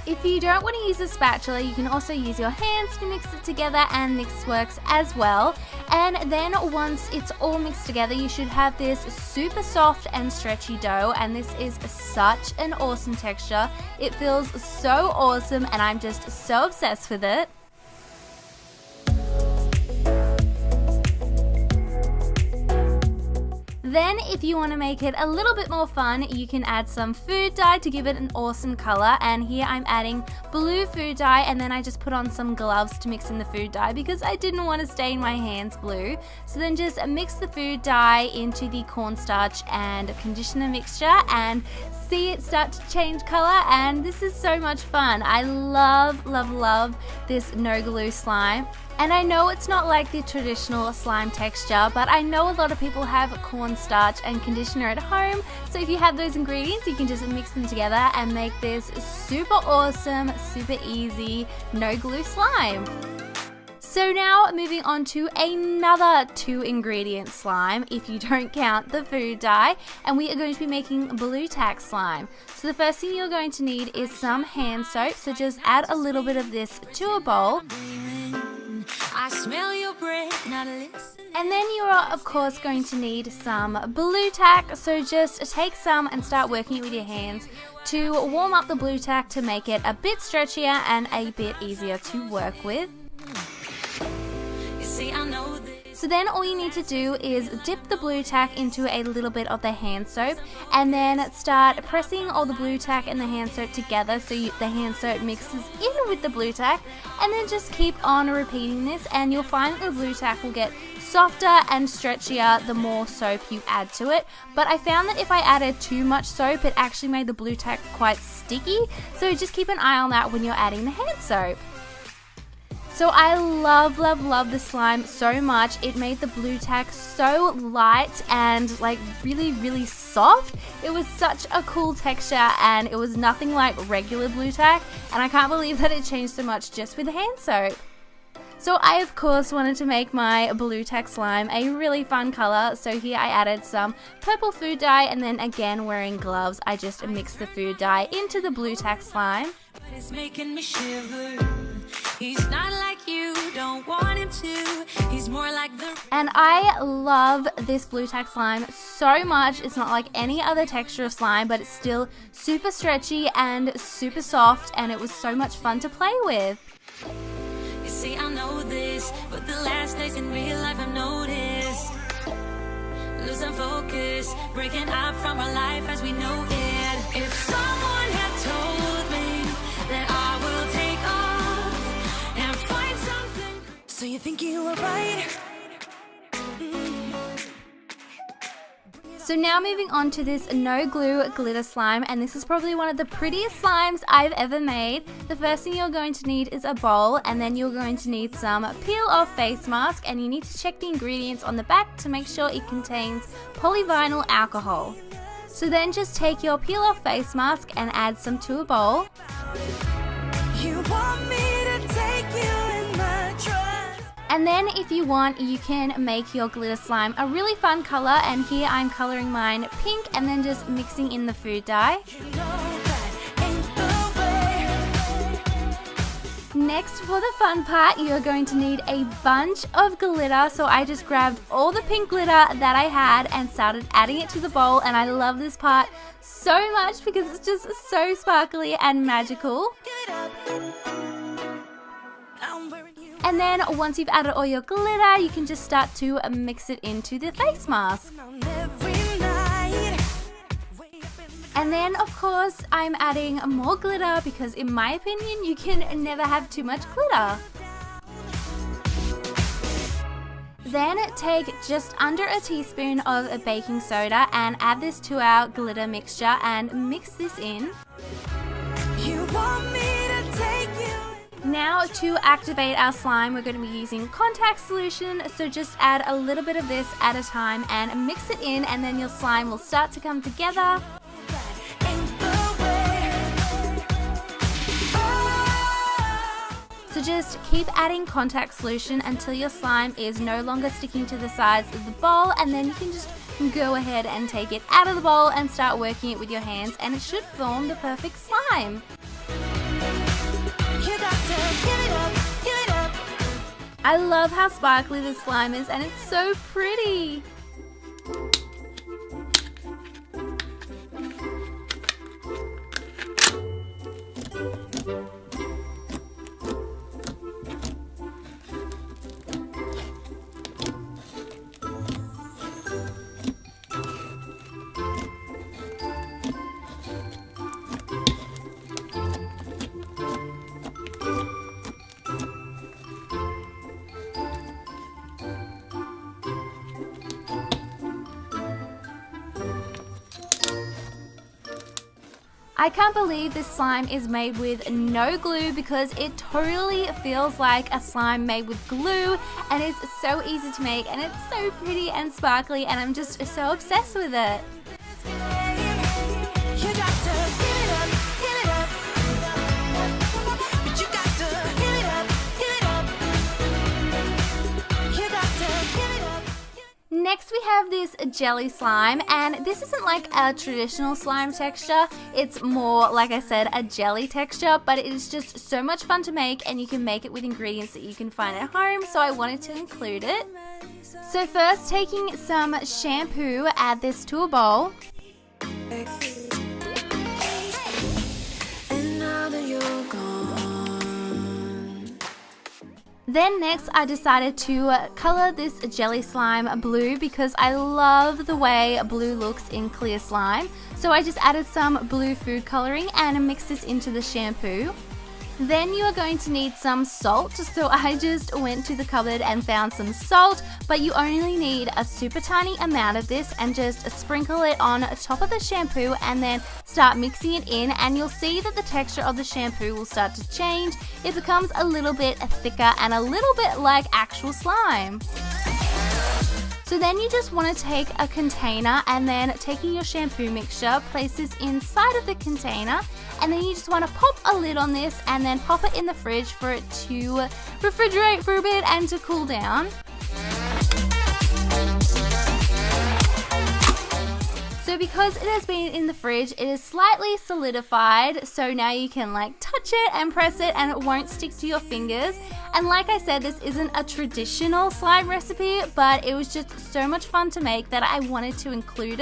If you don't want to use a spatula, you can also use your hands to mix it together, and this works as well. And then once it's all mixed together, you should have this super soft and stretchy dough, and this is such an awesome texture. It feels so awesome and I'm just so obsessed with it. Then if you want to make it a little bit more fun, you can add some food dye to give it an awesome color, and here I'm adding blue food dye, and then I just put on some gloves to mix in the food dye because I didn't want to stain my hands blue. So then just mix the food dye into the cornstarch and conditioner mixture and see it start to change color, and this is so much fun. I love, love, love this no glue slime. And I know it's not like the traditional slime texture, but I know a lot of people have cornstarch and conditioner at home, so if you have those ingredients, you can just mix them together and make this super awesome, super easy, no glue slime. So now moving on to another 2-ingredient slime, if you don't count the food dye, and we are going to be making blue tack slime. So the first thing you're going to need is some hand soap, so just add a little bit of this to a bowl. I smell your breath, not a listen. And then you are of course going to need some blue tack, so just take some and start working it with your hands to warm up the blue tack to make it a bit stretchier and a bit easier to work with. You see, I know this. So then all you need to do is dip the blue tack into a little bit of the hand soap, and then start pressing all the blue tack and the hand soap together so the hand soap mixes in with the blue tack, and then just keep on repeating this, and you'll find that the blue tack will get softer and stretchier the more soap you add to it. But I found that if I added too much soap, it actually made the blue tack quite sticky, so just keep an eye on that when you're adding the hand soap. So I love, love, love the slime so much. It made the blue tack so light and like really, really soft. It was such a cool texture, and it was nothing like regular blue tack, and I can't believe that it changed so much just with hand soap. So I of course wanted to make my blue tack slime a really fun color, so here I added some purple food dye, and then again wearing gloves, I just mixed the food dye into the blue tack slime. It's making me shiver. He's not like you, don't want him to. He's more like the... And I love this blue tack slime so much. It's not like any other texture of slime, but it's still super stretchy and super soft, and it was so much fun to play with. You see, I know this, but the last days in real life I've noticed. Losing focus, breaking up from our life as we know it. If someone had told me that I will take off and find something. So you think you were right? So now moving on to this no glue glitter slime, and this is probably one of the prettiest slimes I've ever made. The first thing you're going to need is a bowl, and then you're going to need some peel off face mask, and you need to check the ingredients on the back to make sure it contains polyvinyl alcohol. So then just take your peel off face mask and add some to a bowl. You want me to take you in my trust. And then if you want, you can make your glitter slime a really fun color, and here I'm coloring mine pink and then just mixing in the food dye. Next, for the fun part, you're going to need a bunch of glitter, so I just grabbed all the pink glitter that I had and started adding it to the bowl, and I love this part so much because it's just so sparkly and magical. And then once you've added all your glitter, you can just start to mix it into the face mask. And then of course I'm adding more glitter because in my opinion you can never have too much glitter. Then take just under a teaspoon of baking soda and add this to our glitter mixture and mix this in. You want me to take you. Now to activate our slime, we're going to be using contact solution, so just add a little bit of this at a time and mix it in, and then your slime will start to come together. So just keep adding contact solution until your slime is no longer sticking to the sides of the bowl, and then you can just go ahead and take it out of the bowl and start working it with your hands, and it should form the perfect slime. You got to give it up, give it up. I love how sparkly the slime is, and it's so pretty. I can't believe this slime is made with no glue because it totally feels like a slime made with glue, and it's so easy to make, and it's so pretty and sparkly, and I'm just so obsessed with it. You got to give it up, give it up. But you got to give it up, give it up. You got to give it up. Next we have this jelly slime, and this isn't like a traditional slime texture. It's more, like I said, a jelly texture, but it is just so much fun to make, and you can make it with ingredients that you can find at home, so I wanted to include it. So first, taking some shampoo, add this to a bowl. And now that you're gone. Then next I decided to color this jelly slime blue because I love the way blue looks in clear slime. So I just added some blue food coloring and mixed this into the shampoo. Then you are going to need some salt, so I just went to the cupboard and found some salt, but you only need a super tiny amount of this, and just sprinkle it on top of the shampoo and then start mixing it in, and you'll see that the texture of the shampoo will start to change. It becomes a little bit thicker and a little bit like actual slime. So then you just want to take a container, and then taking your shampoo mixture, place this inside of the container, and then you just want to pop a lid on this and then pop it in the fridge for it to refrigerate for a bit and to cool down. So because it has been in the fridge, it is slightly solidified, so now you can like touch it and press it and it won't stick to your fingers. And like I said, this isn't a traditional slime recipe, but it was just so much fun to make that I wanted to include it.